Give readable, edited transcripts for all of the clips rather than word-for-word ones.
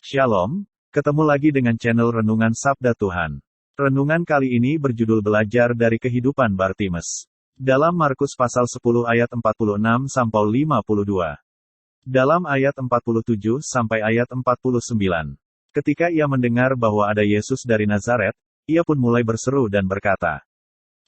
Shalom, ketemu lagi dengan channel Renungan Sabda Tuhan. Renungan kali ini berjudul Belajar dari Kehidupan Bartimeus. Dalam Markus pasal 10 ayat 46 sampai 52. Dalam ayat 47 sampai ayat 49. Ketika ia mendengar bahwa ada Yesus dari Nazaret, ia pun mulai berseru dan berkata,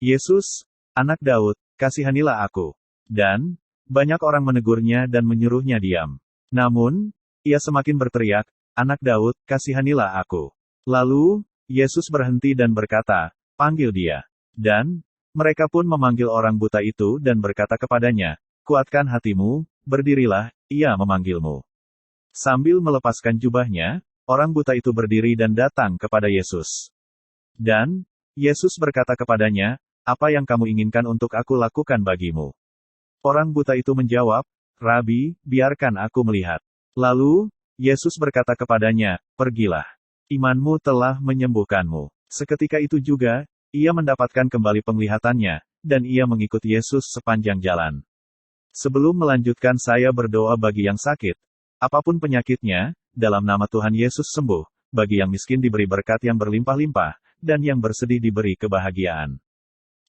"Yesus, anak Daud, kasihanilah aku." Dan banyak orang menegurnya dan menyuruhnya diam. Namun, ia semakin berteriak, "Anak Daud, kasihanilah aku." Lalu, Yesus berhenti dan berkata, "Panggil dia." Dan mereka pun memanggil orang buta itu dan berkata kepadanya, "Kuatkan hatimu, berdirilah, ia memanggilmu." Sambil melepaskan jubahnya, orang buta itu berdiri dan datang kepada Yesus. Dan Yesus berkata kepadanya, "Apa yang kamu inginkan untuk aku lakukan bagimu?" Orang buta itu menjawab, "Rabi, biarkan aku melihat." Lalu, Yesus berkata kepadanya, "Pergilah. Imanmu telah menyembuhkanmu." Seketika itu juga, ia mendapatkan kembali penglihatannya, dan ia mengikut Yesus sepanjang jalan. Sebelum melanjutkan, saya berdoa bagi yang sakit, apapun penyakitnya, dalam nama Tuhan Yesus sembuh, bagi yang miskin diberi berkat yang berlimpah-limpah, dan yang bersedih diberi kebahagiaan.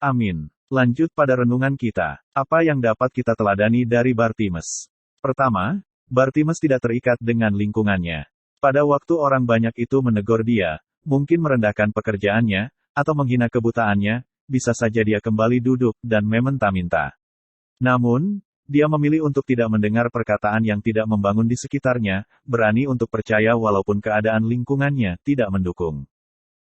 Amin. Lanjut pada renungan kita. Apa yang dapat kita teladani dari Bartimeus? Pertama, Bartimeus tidak terikat dengan lingkungannya. Pada waktu orang banyak itu menegur dia, mungkin merendahkan pekerjaannya, atau menghina kebutaannya, bisa saja dia kembali duduk dan meminta-minta. Namun, dia memilih untuk tidak mendengar perkataan yang tidak membangun di sekitarnya, berani untuk percaya walaupun keadaan lingkungannya tidak mendukung.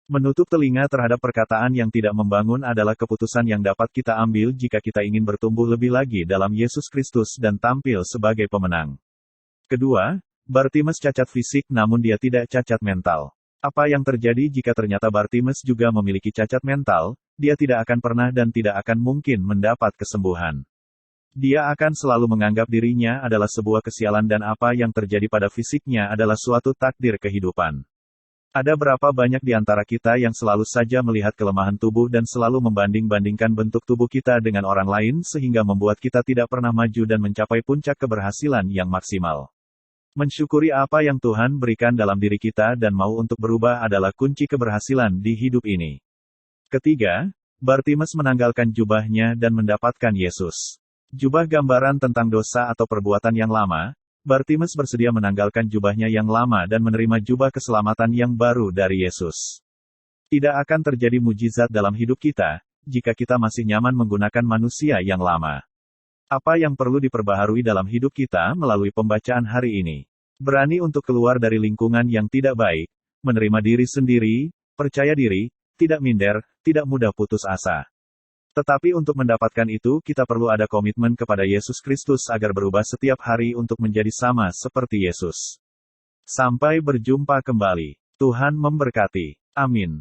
Menutup telinga terhadap perkataan yang tidak membangun adalah keputusan yang dapat kita ambil jika kita ingin bertumbuh lebih lagi dalam Yesus Kristus dan tampil sebagai pemenang. Kedua, Bartimeus cacat fisik namun dia tidak cacat mental. Apa yang terjadi jika ternyata Bartimeus juga memiliki cacat mental? Dia tidak akan pernah dan tidak akan mungkin mendapat kesembuhan. Dia akan selalu menganggap dirinya adalah sebuah kesialan dan apa yang terjadi pada fisiknya adalah suatu takdir kehidupan. Ada berapa banyak di antara kita yang selalu saja melihat kelemahan tubuh dan selalu membanding-bandingkan bentuk tubuh kita dengan orang lain sehingga membuat kita tidak pernah maju dan mencapai puncak keberhasilan yang maksimal. Mensyukuri apa yang Tuhan berikan dalam diri kita dan mau untuk berubah adalah kunci keberhasilan di hidup ini. Ketiga, Bartimeus menanggalkan jubahnya dan mendapatkan Yesus. Jubah gambaran tentang dosa atau perbuatan yang lama. Bartimeus bersedia menanggalkan jubahnya yang lama dan menerima jubah keselamatan yang baru dari Yesus. Tidak akan terjadi mujizat dalam hidup kita, jika kita masih nyaman menggunakan manusia yang lama. Apa yang perlu diperbaharui dalam hidup kita melalui pembacaan hari ini? Berani untuk keluar dari lingkungan yang tidak baik, menerima diri sendiri, percaya diri, tidak minder, tidak mudah putus asa. Tetapi untuk mendapatkan itu kita perlu ada komitmen kepada Yesus Kristus agar berubah setiap hari untuk menjadi sama seperti Yesus. Sampai berjumpa kembali. Tuhan memberkati. Amin.